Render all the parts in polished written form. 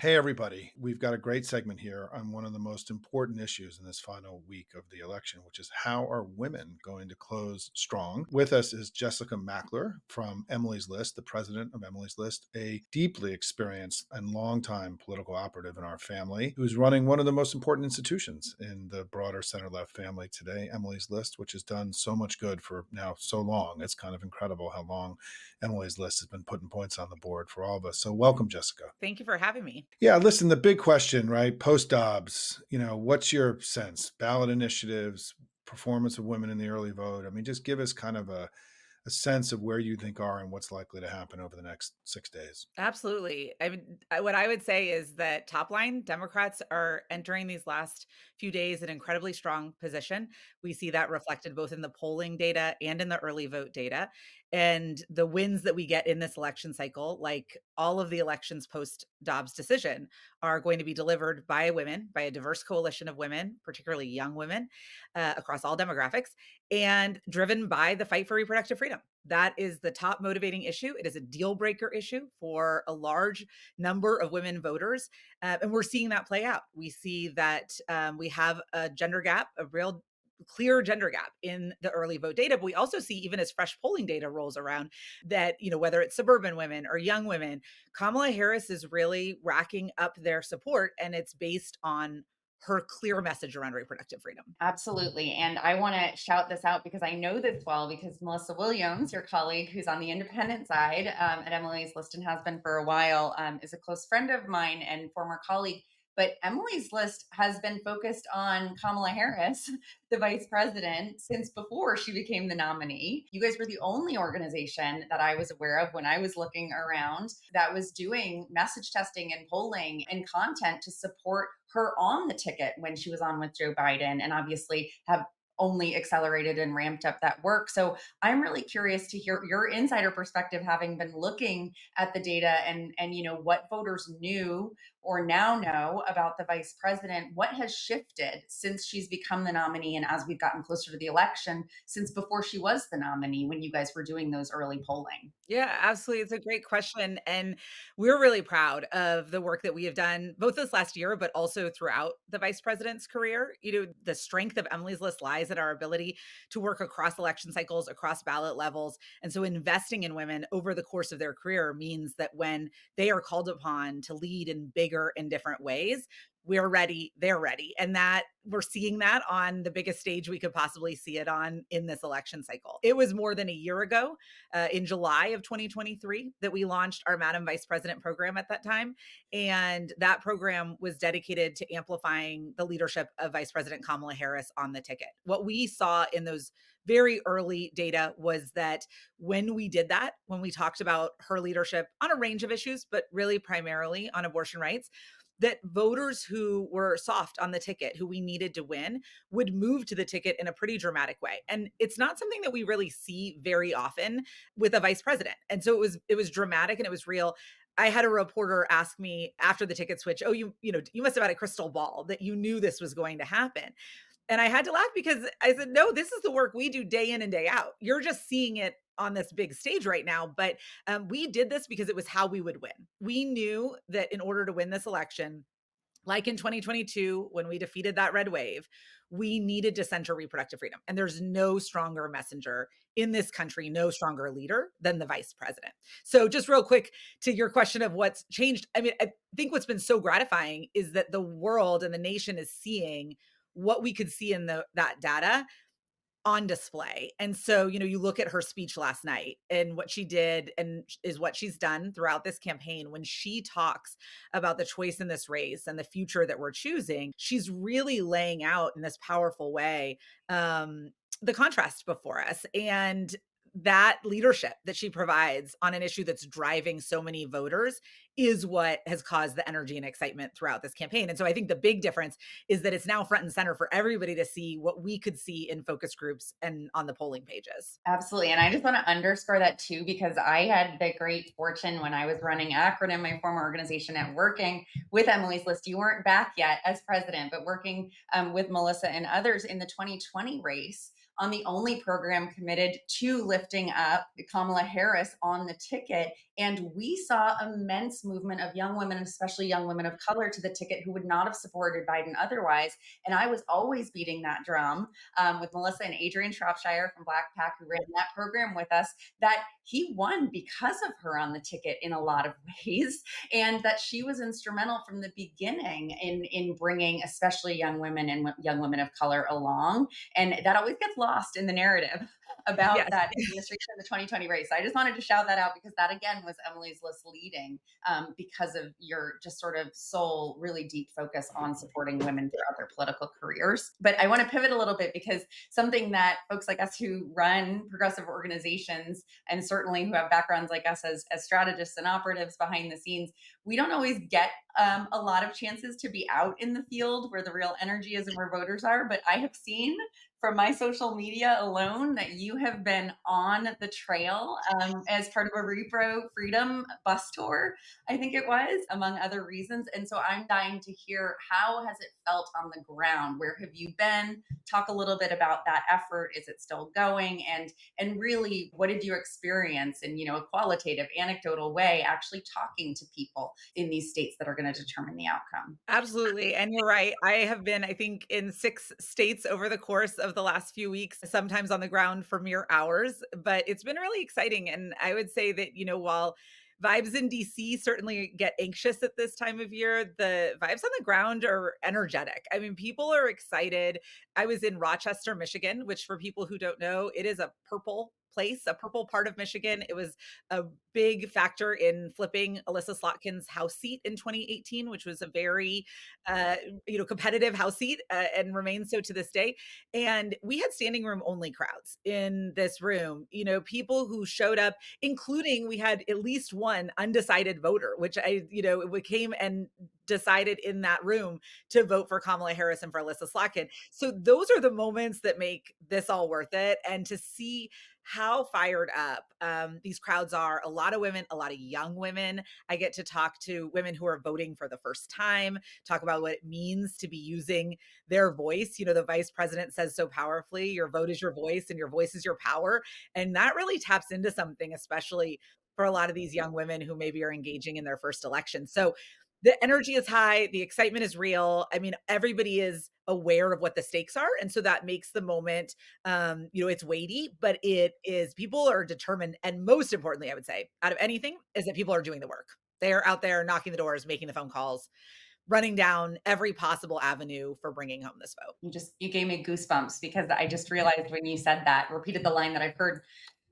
Hey, everybody. We've got a great segment here on one of the most important issues in this final week of the election, which is how are women going to close strong? With us is Jessica Mackler from Emily's List, the president of Emily's List, a deeply experienced and longtime political operative in our family who's running one of the most important institutions in the broader center left family today, Emily's List, which has done so much good for now so long. It's kind of incredible how long Emily's List has been putting points on the board for all of us. So, welcome, Jessica. Thank you for having me. Yeah, listen, the big question, right? Post Dobbs, what's your sense? Ballot initiatives, performance of women in the early vote. I mean, just give us kind of a sense of where you think are and what's likely to happen over the next 6 days. Absolutely. What I would say is that top line Democrats are entering these last few days in incredibly strong position. We see that reflected both in the polling data and in the early vote data. And the wins that we get in this election cycle, like all of the elections post Dobbs decision, are going to be delivered by women, by a diverse coalition of women, particularly young women across all demographics, and driven by the fight for reproductive freedom. That is the top motivating issue. It is a deal breaker issue for a large number of women voters. And we're seeing that play out. We see that we have a gender gap, a real clear gender gap in the early vote data. But we also see, even as fresh polling data rolls around, that, whether it's suburban women or young women, Kamala Harris is really racking up their support. And it's based on her clear message around reproductive freedom. Absolutely. And I want to shout this out because I know this well because Melissa Williams, your colleague who's on the independent side at Emily's List and has been for a while, is a close friend of mine and former colleague. But Emily's List has been focused on Kamala Harris, the vice president, since before she became the nominee. You guys were the only organization that I was aware of when I was looking around that was doing message testing and polling and content to support her on the ticket when she was on with Joe Biden, and obviously have only accelerated and ramped up that work. So I'm really curious to hear your insider perspective, having been looking at the data and what voters knew or now know about the vice president. What has shifted since she's become the nominee and as we've gotten closer to the election, since before she was the nominee when you guys were doing those early polling? Yeah, absolutely. It's a great question. And we're really proud of the work that we have done both this last year, but also throughout the vice president's career. The strength of Emily's List lies in our ability to work across election cycles, across ballot levels. And so investing in women over the course of their career means that when they are called upon to lead in bigger and different ways, we're ready, they're ready. And that we're seeing that on the biggest stage we could possibly see it on in this election cycle. It was more than a year ago, in July of 2023, that we launched our Madam Vice President program at that time. And that program was dedicated to amplifying the leadership of Vice President Kamala Harris on the ticket. What we saw in those very early data was that when we did that, when we talked about her leadership on a range of issues, but really primarily on abortion rights, that voters who were soft on the ticket, who we needed to win, would move to the ticket in a pretty dramatic way. And it's not something that we really see very often with a vice president. And so it was dramatic and it was real. I had a reporter ask me after the ticket switch, "Oh, you must have had a crystal ball that you knew this was going to happen." And I had to laugh because I said, "No, this is the work we do day in and day out. You're just seeing it on this big stage right now, but we did this because it was how we would win. We knew that in order to win this election, like in 2022, when we defeated that red wave, we needed to center reproductive freedom. And there's no stronger messenger in this country, no stronger leader than the vice president." So, just real quick to your question of what's changed. I mean, I think what's been so gratifying is that the world and the nation is seeing what we could see in that data on display. And so, you look at her speech last night and what she did and is what she's done throughout this campaign. When she talks about the choice in this race and the future that we're choosing, she's really laying out in this powerful way the contrast before us. And that leadership that she provides on an issue that's driving so many voters is what has caused the energy and excitement throughout this campaign. And so I think the big difference is that it's now front and center for everybody to see what we could see in focus groups and on the polling pages. Absolutely. And I just want to underscore that too, because I had the great fortune when I was running Acronym, my former organization, at working with Emily's List. You weren't back yet as president, but working with Melissa and others in the 2020 race on the only program committed to lifting up Kamala Harris on the ticket. And we saw immense movement of young women, especially young women of color, to the ticket who would not have supported Biden otherwise. And I was always beating that drum with Melissa and Adrian Shropshire from Black Pack, who ran that program with us, that he won because of her on the ticket in a lot of ways, and that she was instrumental from the beginning in bringing especially young women and young women of color along. And that always gets lost in the narrative about Yes. that administration in the 2020 race. So I just wanted to shout that out because that again was Emily's List leading, because of your just sort of soul, really deep focus on supporting women throughout their political careers. But I want to pivot a little bit because something that folks like us who run progressive organizations, and certainly who have backgrounds like us as strategists and operatives behind the scenes, we don't always get a lot of chances to be out in the field where the real energy is and where voters are. But I have seen from my social media alone that you have been on the trail as part of a Repro Freedom bus tour, I think it was, among other reasons. And so I'm dying to hear, how has it felt on the ground? Where have you been? Talk a little bit about that effort. Is it still going? And really, what did you experience in, a qualitative, anecdotal way, actually talking to people in these states that are going to determine the outcome? Absolutely. And you're right. I have been, I think, in 6 states over the course of the last few weeks, sometimes on the ground for mere hours, but it's been really exciting. And I would say that, while vibes in DC certainly get anxious at this time of year, the vibes on the ground are energetic. I mean, people are excited. I was in Rochester, Michigan, which for people who don't know, it is a purple place, a purple part of Michigan. It was a big factor in flipping Alyssa Slotkin's House seat in 2018, which was a very, uh, competitive House seat, and remains so to this day. And we had standing room only crowds in this room. People who showed up, including we had at least one undecided voter, which it came and decided in that room to vote for Kamala Harris and for Alyssa Slotkin. So those are the moments that make this all worth it. And to see how fired up these crowds are, a lot of women, a lot of young women. I get to talk to women who are voting for the first time, talk about what it means to be using their voice. The vice president says so powerfully, your vote is your voice and your voice is your power. And that really taps into something, especially for a lot of these young women who maybe are engaging in their first election. So the energy is high, the excitement is real. I mean, everybody is aware of what the stakes are. And so that makes the moment, it's weighty, but it is, people are determined. And most importantly, I would say, out of anything, is that people are doing the work. They are out there knocking the doors, making the phone calls, running down every possible avenue for bringing home this vote. You gave me goosebumps because I just realized when you said that, repeated the line that I've heard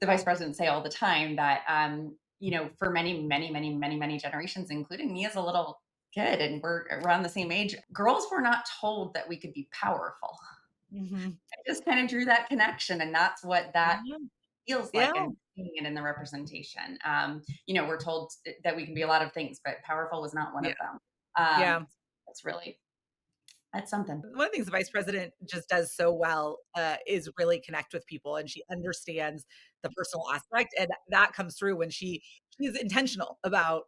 the vice president say all the time, that for many, many, many, many, many generations, including me as a little kid, and we're around the same age, girls were not told that we could be powerful. Mhm. I just kind of drew that connection, and that's what that Yeah. feels like. Yeah. I'm seeing it in the representation. We're told that we can be a lot of things, but powerful was not one Yeah. of them. Yeah. That's really, that's something. One of the things the vice president just does so well, is really connect with people, and she understands the personal aspect, and that comes through when she's intentional about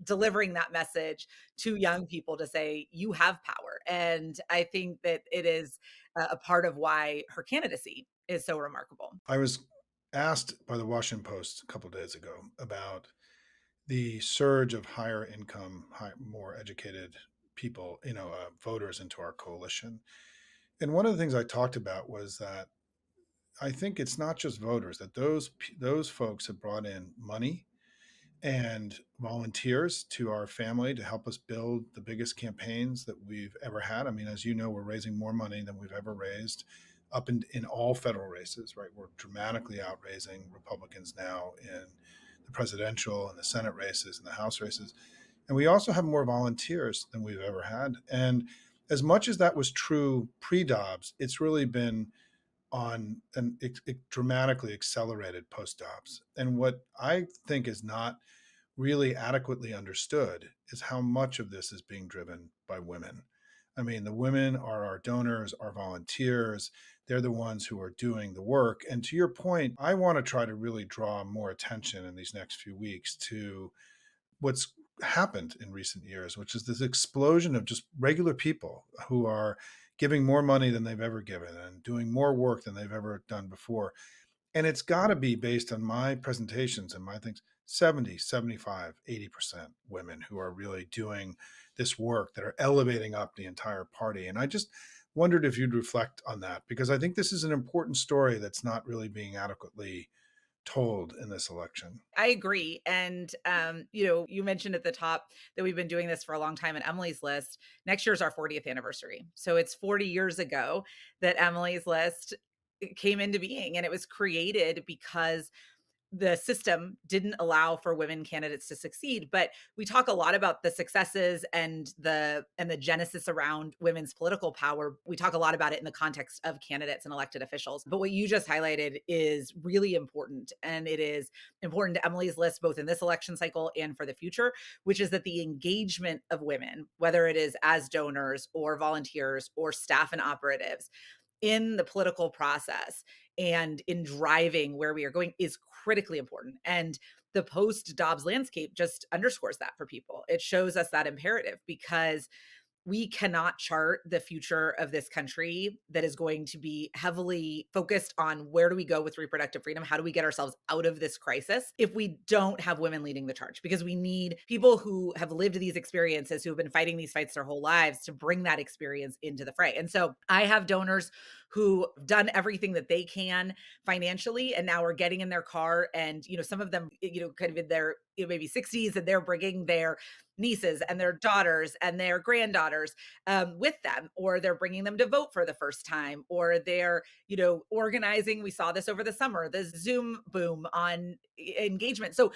delivering that message to young people to say, "You have power." And I think that it is a part of why her candidacy is so remarkable. I was asked by the Washington Post a couple of days ago about the surge of higher income, more educated people, voters into our coalition. And one of the things I talked about was that I think it's not just voters, that those folks have brought in money and volunteers to our family to help us build the biggest campaigns that we've ever had. I mean, as you know, we're raising more money than we've ever raised up in all federal races, right? We're dramatically outraising Republicans now in the presidential and the Senate races and the House races. And we also have more volunteers than we've ever had. And as much as that was true pre-Dobbs, it's really been on an dramatically accelerated post-Dobbs. And what I think is not really adequately understood is how much of this is being driven by women. I mean, the women are our donors, our volunteers. They're the ones who are doing the work. And to your point, I want to try to really draw more attention in these next few weeks to what's happened in recent years, which is this explosion of just regular people who are giving more money than they've ever given and doing more work than they've ever done before. And it's got to be based on my presentations and my things 70, 75, 80% women who are really doing this work that are elevating up the entire party. And I just wondered if you'd reflect on that because I think this is an important story that's not really being adequately told in this election. I agree. And, you mentioned at the top that we've been doing this for a long time. And Emily's List, next year's our 40th anniversary. So it's 40 years ago that Emily's List came into being. And it was created because the system didn't allow for women candidates to succeed. But we talk a lot about the successes and the genesis around women's political power. We talk a lot about it in the context of candidates and elected officials, but what you just highlighted is really important, and it is important to Emily's List both in this election cycle and for the future, which is that the engagement of women, whether it is as donors or volunteers or staff and operatives in the political process and in driving where we are going, is critically important. And the post Dobbs landscape just underscores that for people. It shows us that imperative because we cannot chart the future of this country that is going to be heavily focused on where do we go with reproductive freedom? How do we get ourselves out of this crisis if we don't have women leading the charge? Because we need people who have lived these experiences, who have been fighting these fights their whole lives, to bring that experience into the fray. And so I have donors who have done everything that they can financially and now are getting in their car, and some of them kind of in their maybe 60s, and they're bringing their nieces and their daughters and their granddaughters with them, or they're bringing them to vote for the first time, or they're organizing. We saw this over the summer, the Zoom boom on engagement. So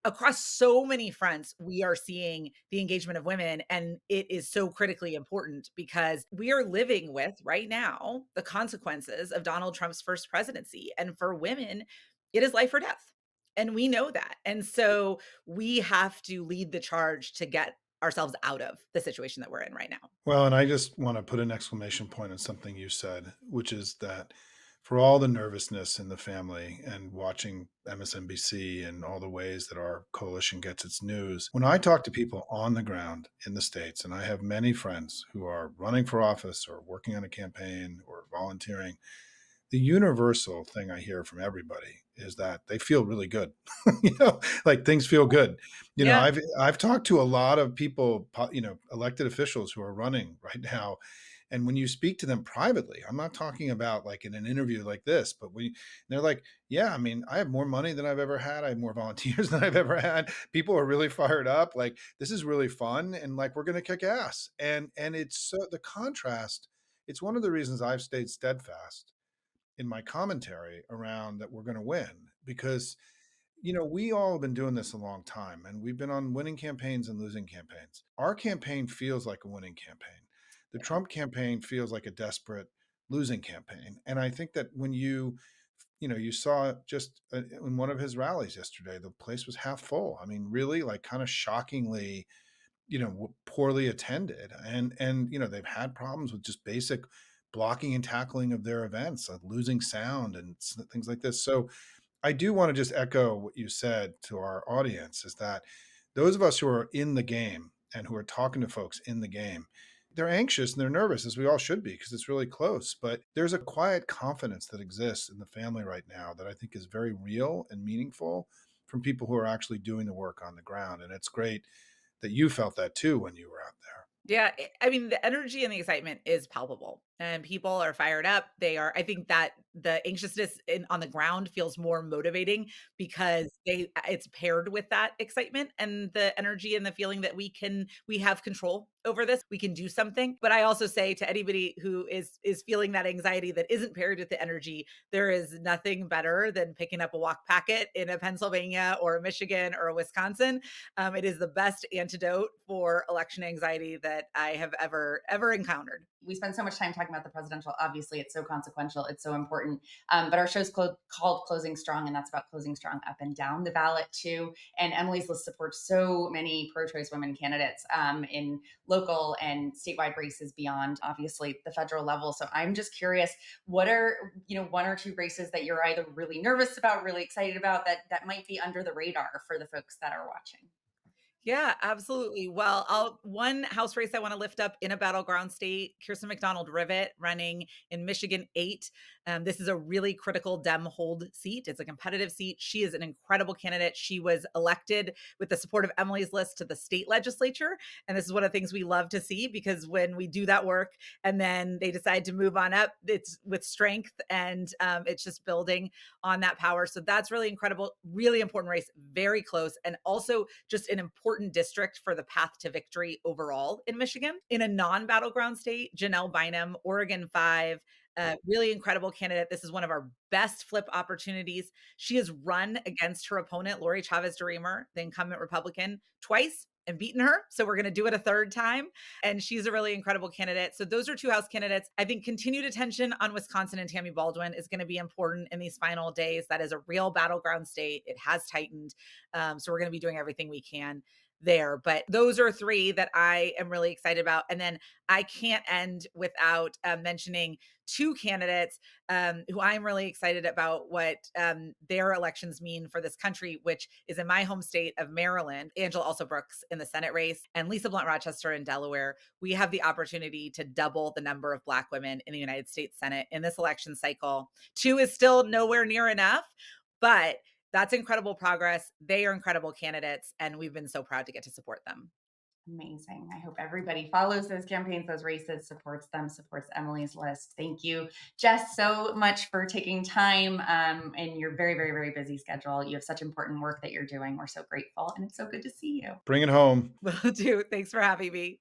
across so many fronts, we are seeing the engagement of women, and it is so critically important because we are living with right now the consequences of Donald Trump's first presidency. And for women, it is life or death. And we know that. And so we have to lead the charge to get ourselves out of the situation that we're in right now. Well, and I just want to put an exclamation point on something you said, which is that for all the nervousness in the family and watching MSNBC and all the ways that our coalition gets its news, when I talk to people on the ground in the States, and I have many friends who are running for office or working on a campaign or volunteering, the universal thing I hear from everybody is that they feel really good. Like things feel good. Yeah. I've talked to a lot of people, elected officials who are running right now. And when you speak to them privately, I'm not talking about like in an interview like this, but they're like, yeah, I mean, I have more money than I've ever had. I have more volunteers than I've ever had. People are really fired up. Like this is really fun. And like, we're going to kick ass. And it's so the contrast. It's one of the reasons I've stayed steadfast in my commentary around that we're going to win because we all have been doing this a long time and we've been on winning campaigns and losing campaigns. Our campaign feels like a winning campaign. The Trump campaign feels like a desperate losing campaign. And I think that when you saw just in one of his rallies yesterday, the place was half full. I mean, really like kind of shockingly poorly attended, and they've had problems with just basic blocking and tackling of their events, like losing sound and things like this. So I do want to just echo what you said to our audience is that those of us who are in the game and who are talking to folks in the game, they're anxious and they're nervous, as we all should be, because it's really close. But there's a quiet confidence that exists in the family right now that I think is very real and meaningful from people who are actually doing the work on the ground. And it's great that you felt that too when you were out there. Yeah, I mean, the energy and the excitement is palpable, and people are fired up. I think that the anxiousness on the ground feels more motivating because it's paired with that excitement and the energy and the feeling that we have control over this. We can do something. But I also say to anybody who is feeling that anxiety that isn't paired with the energy, there is nothing better than picking up a walk packet in a Pennsylvania or a Michigan or a Wisconsin. It is the best antidote for election anxiety that I have ever encountered. We spend so much time talking about the presidential. Obviously, it's so consequential. It's so important. But our show's called Closing Strong, and that's about closing strong up and down the ballot, too. And Emily's List supports so many pro-choice women candidates in local and statewide races beyond, obviously, the federal level. So I'm just curious, what are, one or two races that you're either really nervous about, really excited about, that might be under the radar for the folks that are watching? Yeah, absolutely. Well, one House race I want to lift up in a battleground state, Kirsten McDonald Rivet running in Michigan 8. This is a really critical Dem hold seat. It's a competitive seat. She is an incredible candidate. She was elected with the support of Emily's List to the state legislature. And this is one of the things we love to see, because when we do that work and then they decide to move on up, it's with strength, and it's just building on that power. So that's really incredible, really important race, very close, and also just an important district for the path to victory overall in Michigan. In a non battleground state, Janelle Bynum, Oregon 5, really incredible candidate. This is one of our best flip opportunities. She has run against her opponent, Lori Chavez DeRemer, the incumbent Republican, twice and beaten her. So we're going to do it a third time. And she's a really incredible candidate. So those are two House candidates. I think continued attention on Wisconsin and Tammy Baldwin is going to be important in these final days. That is a real battleground state. It has tightened. So we're going to be doing everything we can there. But those are three that I am really excited about. And then I can't end without mentioning two candidates who I'm really excited about what their elections mean for this country, which is in my home state of Maryland, Angela Also Brooks in the Senate race, and Lisa Blunt Rochester in Delaware. We have the opportunity to double the number of Black women in the United States Senate in this election cycle. Two is still nowhere near enough, but that's incredible progress. They are incredible candidates, and we've been so proud to get to support them. Amazing. I hope everybody follows those campaigns, those races, supports them, supports Emily's List. Thank you, Jess, so much for taking time in your very, very, very busy schedule. You have such important work that you're doing. We're so grateful, and it's so good to see you. Bring it home. Will do. Thanks for having me.